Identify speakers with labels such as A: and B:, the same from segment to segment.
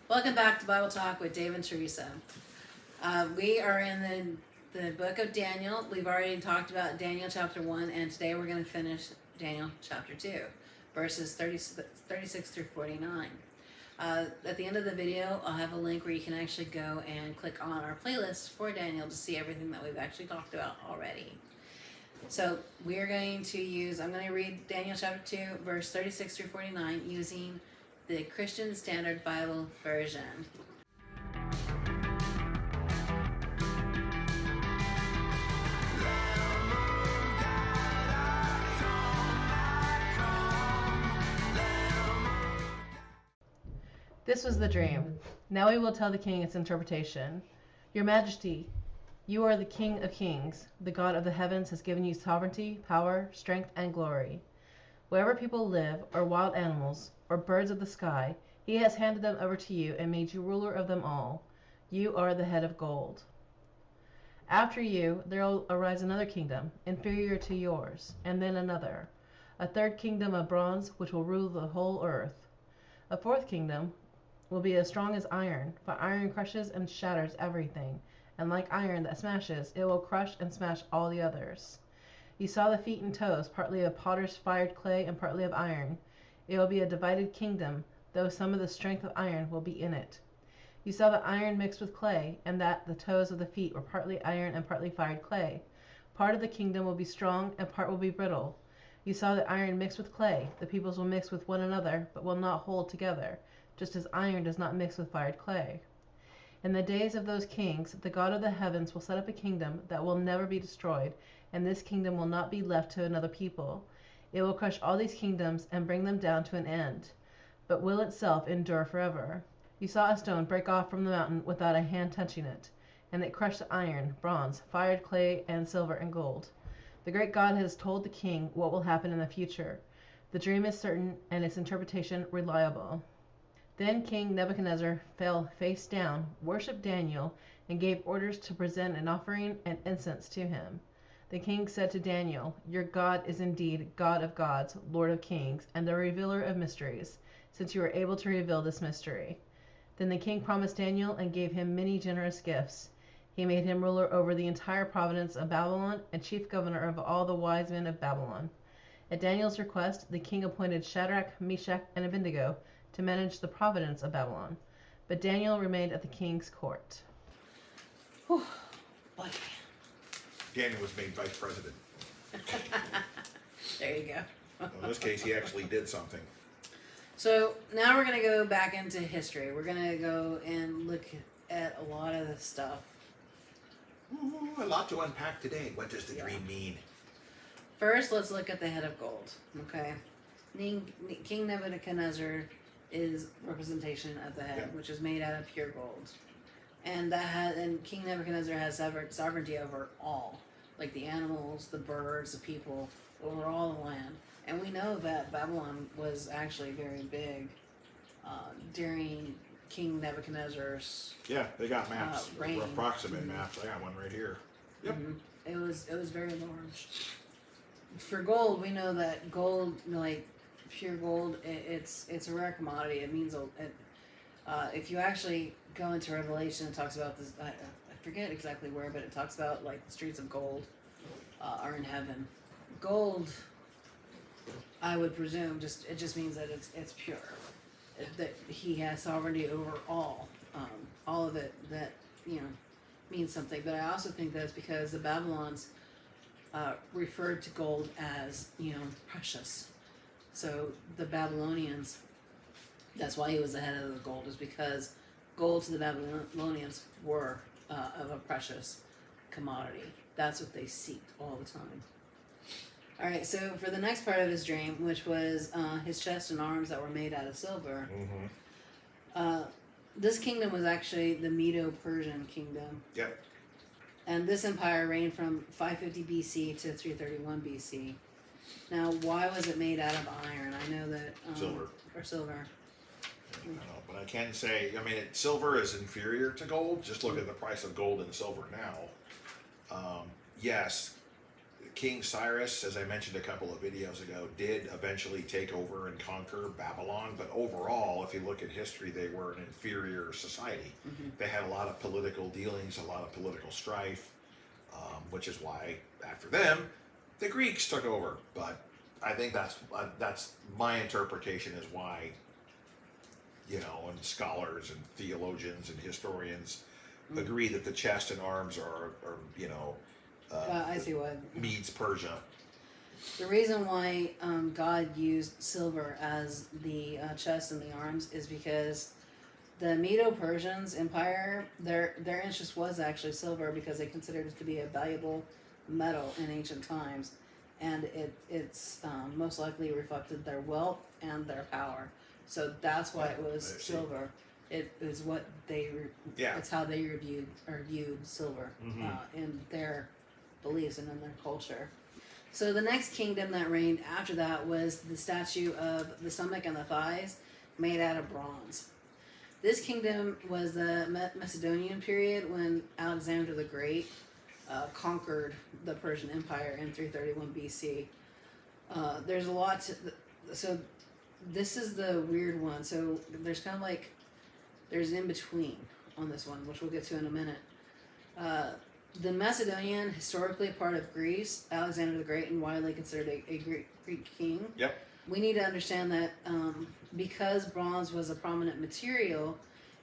A: Welcome back to Bible Talk with Dave and Teresa. We are in the book of Daniel. We've already talked about Daniel chapter 1, and today we're going to finish Daniel chapter 2, verses 36 through 49. At the end of the video, I'll have a link where you can actually go and click on our playlist for Daniel to see everything that we've actually talked about already. So we are going to I'm going to read Daniel chapter 2, verse 36 through 49 using the Christian Standard Bible Version.
B: This was the dream. Now we will tell the king its interpretation. Your Majesty, you are the King of kings. The God of the heavens has given you sovereignty, power, strength, and glory. Wherever people live, or wild animals, or birds of the sky, he has handed them over to you and made you ruler of them all. You are the head of gold. After you, there will arise another kingdom, inferior to yours, and then another, a third kingdom of bronze, which will rule the whole earth. A fourth kingdom will be as strong as iron, for iron crushes and shatters everything, and like iron that smashes, it will crush and smash all the others. You saw the feet and toes, partly of potter's fired clay and partly of iron. It will be a divided kingdom, though some of the strength of iron will be in it. You saw the iron mixed with clay, and that the toes of the feet were partly iron and partly fired clay. Part of the kingdom will be strong, and part will be brittle. You saw the iron mixed with clay. The peoples will mix with one another, but will not hold together, just as iron does not mix with fired clay. In the days of those kings, the God of the heavens will set up a kingdom that will never be destroyed, and this kingdom will not be left to another people. It will crush all these kingdoms and bring them down to an end, but will itself endure forever. You saw a stone break off from the mountain without a hand touching it, and it crushed the iron, bronze, fired clay, and silver and gold. The great God has told the king what will happen in the future. The dream is certain, and its interpretation reliable. Then King Nebuchadnezzar fell face down, worshipped Daniel, and gave orders to present an offering and incense to him. The king said to Daniel, "Your God is indeed God of gods, Lord of kings, and the revealer of mysteries, since you are able to reveal this mystery." Then the king promised Daniel and gave him many generous gifts. He made him ruler over the entire province of Babylon and chief governor of all the wise men of Babylon. At Daniel's request, the king appointed Shadrach, Meshach, and Abednego to manage the province of Babylon. But Daniel remained at the king's court.
A: Whew, boy.
C: Daniel was made vice president.
A: There you go.
C: Well, in this case, he actually did something.
A: So now we're going to go back into history. We're going to go and look at a lot of this stuff.
C: Ooh, a lot to unpack today. What does the dream mean?
A: First, let's look at the head of gold. Okay, King Nebuchadnezzar is representation of the head, which is made out of pure gold, and King Nebuchadnezzar has sovereignty over all, like the animals, the birds, the people, over all the land. And we know that Babylon was actually very big during King Nebuchadnezzar's
C: Yeah, they got maps.
A: reign.
C: Approximate maps. I got one right here. Yep.
A: It was very large. For gold, we know that gold, like pure gold, it's a rare commodity. It means if you actually go into Revelation, it talks about this. I forget exactly where, but it talks about like the streets of gold are in heaven. Gold, I would presume, it just means that it's pure. That he has sovereignty over all of it. That means something. But I also think that's because the Babylons referred to gold as precious. So the Babylonians, that's why he was the head of the gold, is because gold to the Babylonians were of a precious commodity. That's what they seeked all the time. All right, so for the next part of his dream, which was his chest and arms that were made out of silver, this kingdom was actually the Medo-Persian kingdom.
C: Yep.
A: And this empire reigned from 550 BC to 331 BC. Now, why was it made out of iron? I know that...
C: Silver.
A: Or silver.
C: I don't know, but I can say, silver is inferior to gold. Just look at the price of gold and silver now. Yes, King Cyrus, as I mentioned a couple of videos ago, did eventually take over and conquer Babylon, but overall, if you look at history, they were an inferior society. They had a lot of political dealings, a lot of political strife, which is why, after them, the Greeks took over. But I think that's my interpretation is why, you know, and scholars and theologians and historians agree that the chest and arms are you know,
A: I see what.
C: Medes Persia.
A: The reason why God used silver as the chest and the arms is because the Medo-Persians Empire, their interest was actually silver because they considered it to be a valuable metal in ancient times, and it's most likely reflected their wealth and their power. So that's why it was silver. It is what they. It's how they viewed silver in their beliefs and in their culture. So the next kingdom that reigned after that was the statue of the stomach and the thighs made out of bronze. This kingdom was the Macedonian period when Alexander the Great conquered the Persian Empire in 331 BC. There's a lot to... So this is the weird one. So there's kind of like... There's in between on this one, which we'll get to in a minute. The Macedonian, historically a part of Greece, Alexander the Great, and widely considered a Greek king.
C: Yep.
A: We need to understand that because bronze was a prominent material,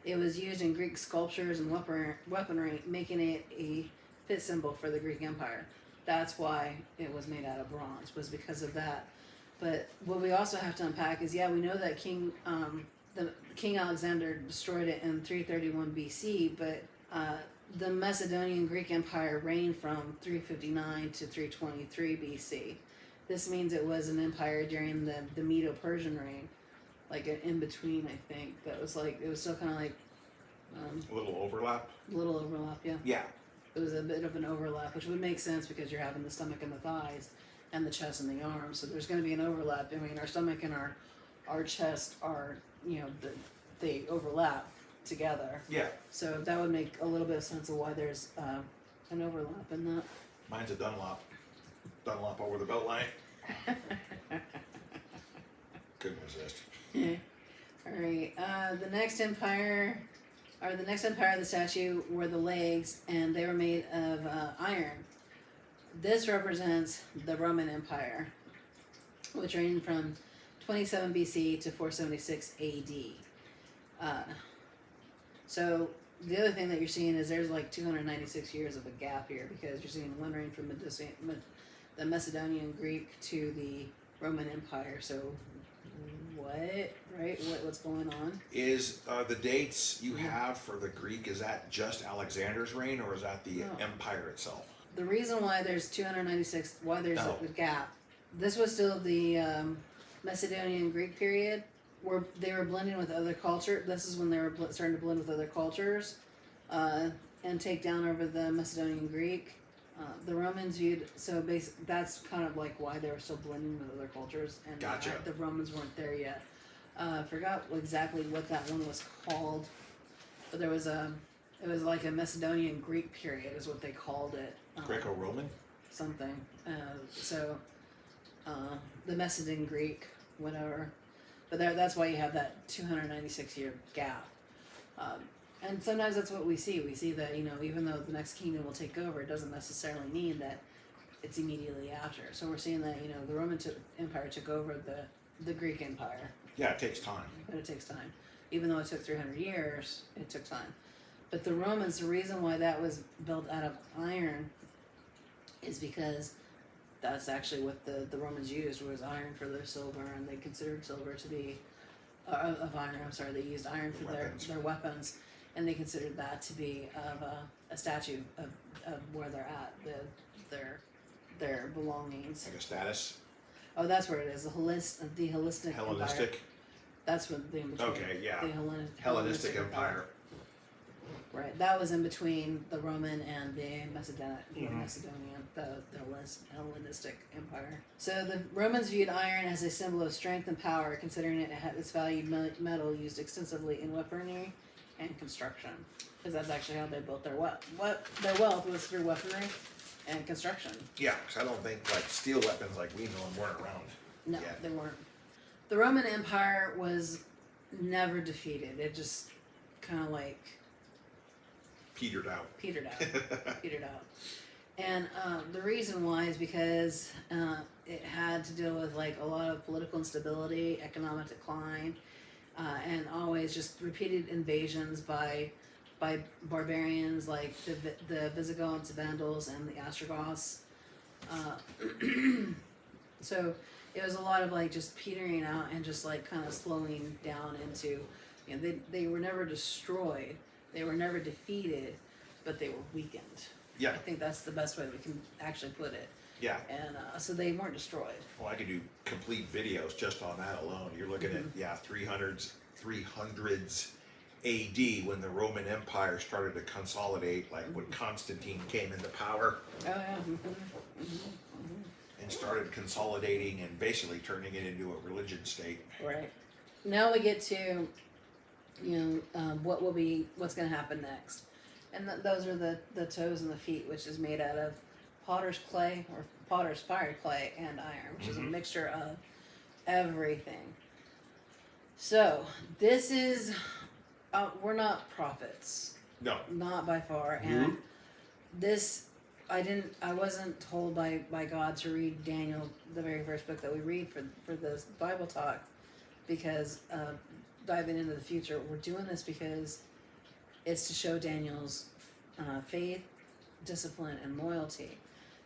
A: it was used in Greek sculptures and weaponry, making it a fit symbol for the Greek Empire. That's why it was made out of bronze, was because of that. But what we also have to unpack is, we know that King Alexander destroyed it in 331 BC, but the Macedonian Greek Empire reigned from 359 to 323 BC. This means it was an empire during the Medo-Persian reign, like an in-between, I think. That was like, it was still kind of like...
C: a little overlap?
A: A little overlap, yeah.
C: Yeah.
A: It was a bit of an overlap, which would make sense because you're having the stomach and the thighs and the chest and the arms. So there's going to be an overlap. I mean, our stomach and our chest are, you know, they overlap together.
C: Yeah.
A: So that would make a little bit of sense of why there's an overlap in that.
C: Mine's a Dunlop. Dunlop over the belt line. Couldn't resist.
A: All right. The next empire of the statue were the legs, and they were made of iron. This represents the Roman Empire, which reigned from 27 BC to 476 AD. So the other thing that you're seeing is there's like 296 years of a gap here, because you're seeing one reign from the Macedonian Greek to the Roman Empire. So what's going on?
C: Is the dates you have for the Greek, is that just Alexander's reign, or is that the empire itself?
A: The reason why there's 296, why there's a gap, this was still the Macedonian Greek period, where they were blending with other culture. This is when they were starting to blend with other cultures and take down over the Macedonian Greek. The Romans viewed, that's kind of like why they were still blending with other cultures, and
C: Gotcha.
A: The Romans weren't there yet. I forgot exactly what that one was called, but it was like a Macedonian Greek period is what they called it.
C: Greco-Roman?
A: Something. The Macedonian Greek, whatever. But that's why you have that 296 year gap. And sometimes that's what we see. We see that, you know, even though the next kingdom will take over, it doesn't necessarily mean that it's immediately after. So we're seeing that, you know, the Roman Empire took over the Greek Empire.
C: Yeah, it takes time.
A: But it takes time. Even though it took 300 years, it took time. But the Romans, the reason why that was built out of iron is because that's actually what the Romans used, was iron for their silver, and they considered silver to be of iron. I'm sorry, they used iron for their weapons, and they considered that to be of a statue of where they're at, their belongings.
C: Like a status?
A: Oh, that's where it is. The Hellenistic Empire.
C: Hellenistic?
A: That's what the in between.
C: Okay, yeah.
A: The
C: Hellenistic Empire.
A: Right, that was in between the Roman and the Macedonian, the Hellenistic Empire. So the Romans viewed iron as a symbol of strength and power, considering it had its valued metal used extensively in weaponry and construction. Because that's actually how they built their wealth. Their wealth was through weaponry and construction.
C: Yeah, because I don't think like steel weapons like we know them weren't around.
A: No,
C: Yeah.
A: they weren't. The Roman Empire was never defeated. It just kind of like
C: Petered out.
A: petered out. And the reason why is because it had to deal with like a lot of political instability, economic decline, and always just repeated invasions by barbarians like the Visigoths, Vandals, and the Ostrogoths. So it was a lot of like just petering out and just like kind of slowing down into, you know, they were never destroyed, they were never defeated, but they were weakened.
C: Yeah,
A: I think that's the best way we can actually put it.
C: yeah.
A: And so they weren't destroyed.
C: Well, I could do complete videos just on that alone. You're looking at 300s AD when the Roman Empire started to consolidate, like when Constantine came into power
A: Oh yeah.
C: and started consolidating and basically turning it into a religion state.
A: Right. Now we get to, you know, what's going to happen next, and those are the toes and the feet, which is made out of potter's clay or potter's fired clay and iron, which is a mixture of everything. So this is, we're not prophets,
C: No.
A: not by far, and this. I wasn't told by God to read Daniel, the very first book that we read for this Bible talk, because diving into the future, we're doing this because it's to show Daniel's faith, discipline, and loyalty.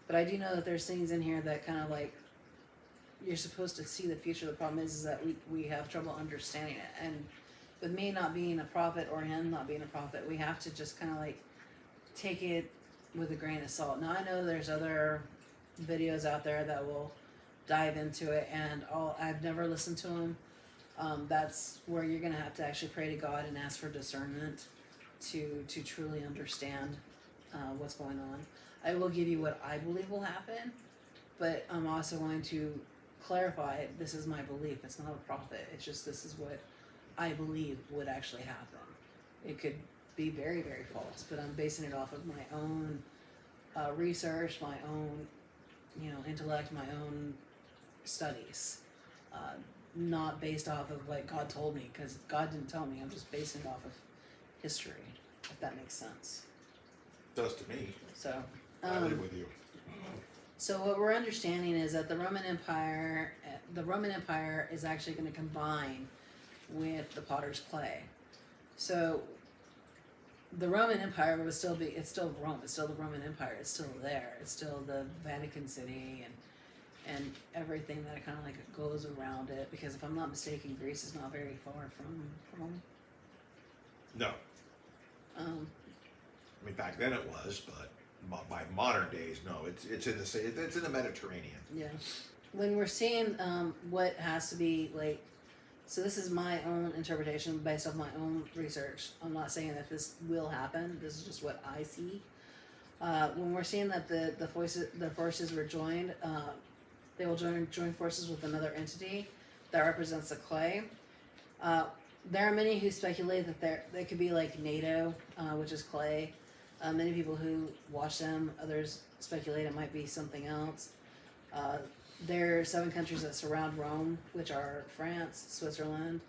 A: But I do know that there's things in here that kind of like, you're supposed to see the future. The problem is that we have trouble understanding it. And with me not being a prophet or him not being a prophet, we have to just kind of like take it with a grain of salt. Now I know there's other videos out there that will dive into it, and I've never listened to them. That's where you're gonna have to actually pray to God and ask for discernment to truly understand what's going on. I will give you what I believe will happen, but I'm also going to clarify this is my belief. It's not a prophet. It's just this is what I believe would actually happen. It could be very, very false, but I'm basing it off of my own research, my own, you know, intellect, my own studies, not based off of what God told me, because God didn't tell me. I'm just basing it off of history, if that makes sense.
C: Does to me.
A: So,
C: I live with you.
A: so what we're understanding is that the Roman Empire is actually going to combine with the potter's clay. So the Roman Empire would still be, it's still Rome, it's still the Roman Empire, it's still there, it's still the Vatican City and everything that kind of like goes around it, because if I'm not mistaken, Greece is not very far from Rome.
C: No. I mean, back then it was, but by modern days, no. It's in the Mediterranean.
A: Yeah. When we're seeing what has to be like, so this is my own interpretation based off my own research. I'm not saying that this will happen. This is just what I see. When we're seeing that the forces were joined, they will join forces with another entity that represents the clay. There are many who speculate that they could be like NATO, which is clay. Many people who watch them, others speculate it might be something else. There are 7 countries that surround Rome, which are France, Switzerland,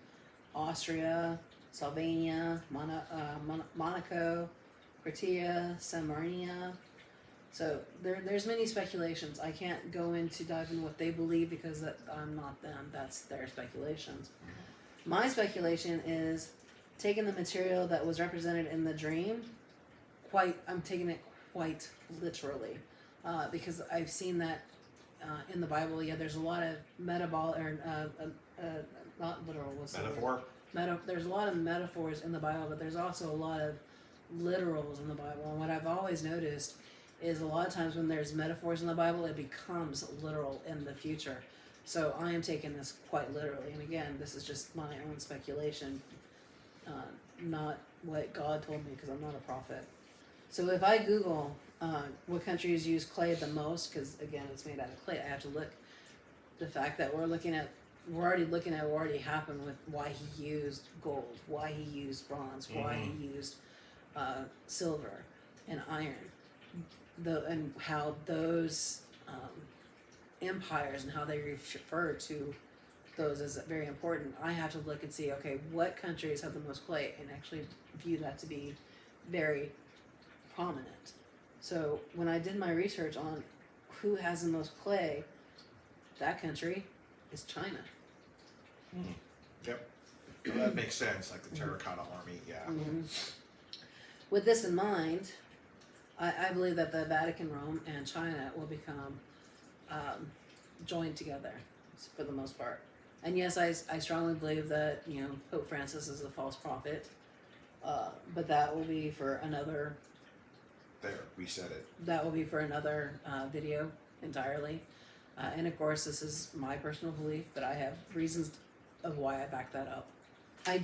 A: Austria, Slovenia, Monaco, Croatia, San Marino. So there's many speculations. I can't go into dive into what they believe because I'm not them. That's their speculations. My speculation is taking the material that was represented in the dream. I'm taking it quite literally, because I've seen that in the Bible. Yeah, there's a lot of not literal. What's
C: Metaphor?
A: There's a lot of metaphors in the Bible, but there's also a lot of literals in the Bible. And what I've always noticed is a lot of times when there's metaphors in the Bible, it becomes literal in the future. So I am taking this quite literally. And again, this is just my own speculation, not what God told me, because I'm not a prophet. So if I Google what countries use clay the most, because again, it's made out of clay, I have to look. The fact that we're already looking at what already happened with why he used gold, why he used bronze, why he used silver and iron. and how those empires and how they refer to those is very important. I have to look and see, okay, what countries have the most clay, and actually view that to be very prominent. So when I did my research on who has the most clay, that country is China.
C: Yep. Well, that makes sense. Like the Terracotta Army. Yeah.
A: Mm-hmm. With this in mind, I believe that the Vatican, Rome, and China will become joined together for the most part. And yes, I strongly believe that Pope Francis is a false prophet, but that will be for another.
C: There, we said it.
A: That will be for another video entirely. And of course, this is my personal belief, but I have reasons of why I back that up. I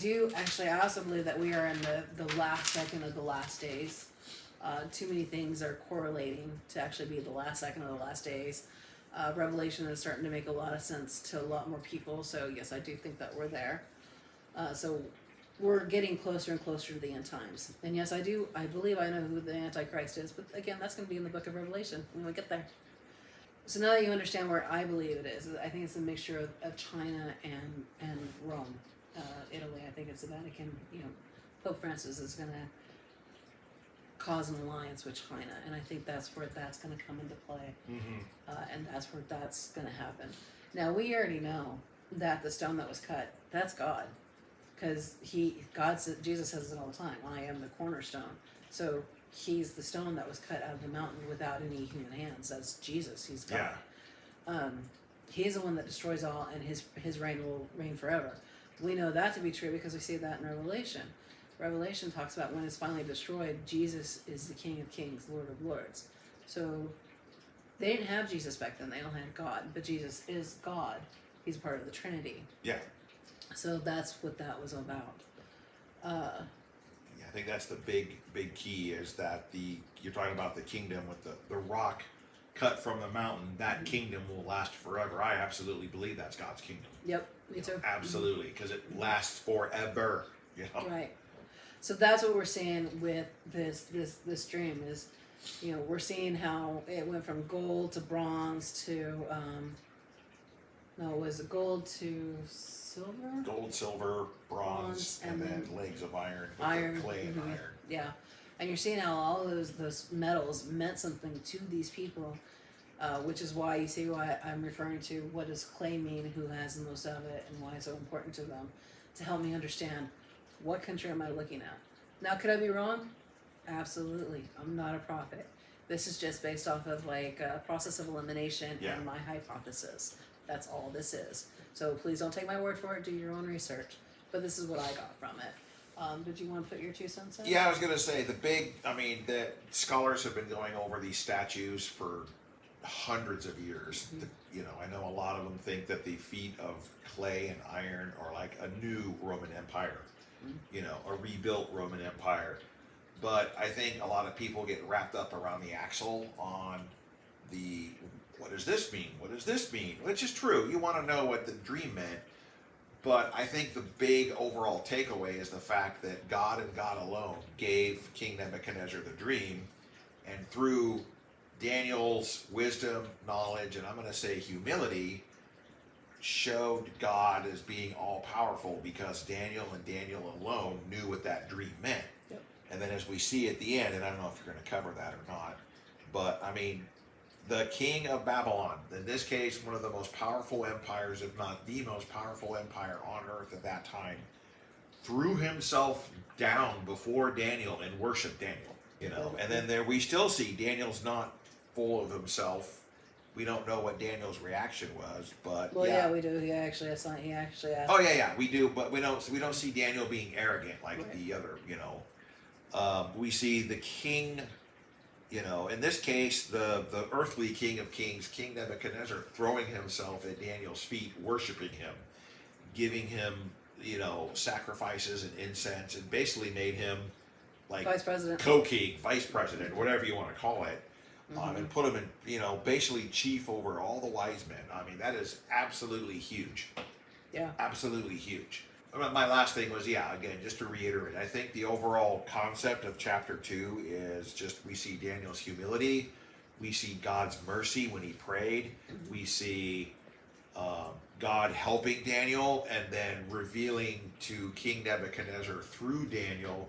A: also believe that we are in the last second of the last days. Too many things are correlating to actually be the last second of the last days. Revelation is starting to make a lot of sense to a lot more people. So yes, I do think that we're there. So we're getting closer and closer to the end times. And yes, I believe I know who the Antichrist is. But again, that's going to be in the book of Revelation when we get there. So now that you understand where I believe it is, I think it's a mixture of China and Rome, Italy. I think it's the Vatican. Pope Francis is going to cause an alliance with China, and I think that's where that's going to come into play, and that's where that's going to happen. Now we already know that the stone that was cut, that's God, because Jesus says it all the time. I am the cornerstone. So he's the stone that was cut out of the mountain without any human hands. That's Jesus. He's God.
C: Yeah.
A: He's the one that destroys all, and his reign will reign forever. We know that to be true because we see that in Revelation. Revelation talks about when it's finally destroyed, Jesus is the King of Kings, Lord of Lords. So they didn't have Jesus back then. They all had God, but Jesus is God. He's part of the Trinity.
C: Yeah.
A: So that's what that was about.
C: I think that's the big key is that you're talking about the kingdom with the rock cut from the mountain. That kingdom will last forever. I absolutely believe that's God's kingdom.
A: Yep, me too.
C: Absolutely, because it lasts forever.
A: Right. So that's what we're seeing with this dream is, we're seeing how it went from gold to bronze to it was gold to silver.
C: Gold, silver, bronze, and then legs of iron.
A: Iron,
C: clay and iron.
A: Yeah, and you're seeing how all of those metals meant something to these people, which is why you see why I'm referring to what does clay mean, who has the most of it, and why it's so important to them, to help me understand what country am I looking at. Now, could I be wrong? Absolutely. I'm not a prophet. This is just based off of like a process of elimination and my hypothesis. That's all this is. So please don't take my word for it. Do your own research. But this is what I got from it. Did you want to put your 2 cents in?
C: Yeah, I was going to say the scholars have been going over these statues for hundreds of years. I know a lot of them think that the feet of clay and iron are like a new Roman Empire, a rebuilt Roman Empire. But I think a lot of people get wrapped up around the axle on what does this mean? What does this mean? Which is true. You want to know what the dream meant. But I think the big overall takeaway is the fact that God and God alone gave King Nebuchadnezzar the dream, and through Daniel's wisdom, knowledge, and I'm going to say humility, showed God as being all-powerful because Daniel and Daniel alone knew what that dream meant.
A: Yep.
C: And then as we see at the end, and I don't know if you're going to cover that or not, but I mean, the king of Babylon, in this case, one of the most powerful empires, if not the most powerful empire on earth at that time, threw himself down before Daniel and worshiped Daniel, and then there we still see Daniel's not full of himself. We don't know what Daniel's reaction was, but
A: yeah, we do. He actually asked.
C: Oh yeah, we do, but we don't see Daniel being arrogant like the other. We see the king. In this case, the earthly king of kings, King Nebuchadnezzar, throwing himself at Daniel's feet, worshiping him, giving him, sacrifices and incense, and basically made him like
A: Vice President,
C: co-king, vice president, whatever you want to call it, and put him in, basically chief over all the wise men. I mean, that is absolutely huge.
A: Yeah.
C: Absolutely huge. my last thing was, again, just to reiterate, I think the overall concept of chapter 2 is just we see Daniel's humility, we see God's mercy when he prayed, we see God helping Daniel, and then revealing to King Nebuchadnezzar through Daniel,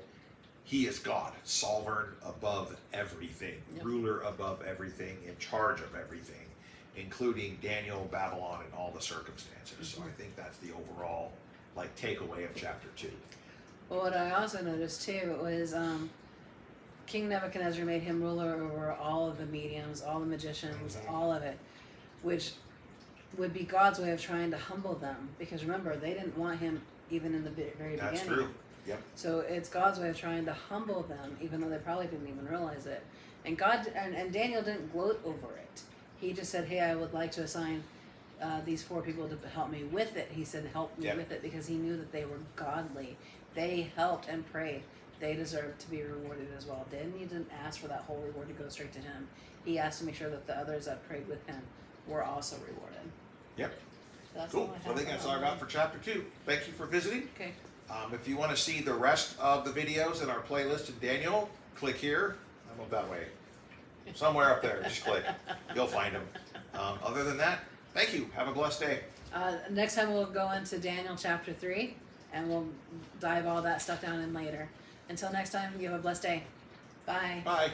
C: he is God, sovereign above everything,
A: Yep.
C: ruler above everything, in charge of everything, including Daniel, Babylon, and all the circumstances. So I think that's the overall takeaway of chapter 2.
A: Well, what I also noticed too was King Nebuchadnezzar made him ruler over all of the mediums, all the magicians, all of it, which would be God's way of trying to humble them. Because remember, they didn't want him even in the very
C: That's
A: beginning.
C: true. Yep.
A: So it's God's way of trying to humble them, even though they probably didn't even realize it. And God and Daniel didn't gloat over it. He just said, "Hey, I would like to assign these 4 people to help me with it." He said, "Help me
C: Yep.
A: with it," because he knew that they were godly. They helped and prayed. They deserved to be rewarded as well. He didn't ask for that whole reward to go straight to him. He asked to make sure that the others that prayed with him were also rewarded.
C: Yep.
A: So that's
C: Cool.
A: all
C: So I think that's all I got for chapter 2. Thank you for visiting.
A: Okay.
C: If you want to see the rest of the videos in our playlist in Daniel, click here. I'm up that way. Somewhere up there. Just click. You'll find them. Other than that, thank you. Have a blessed day.
A: Next time we'll go into Daniel chapter 3, and we'll dive all that stuff down in later. Until next time, you have a blessed day. Bye.
C: Bye.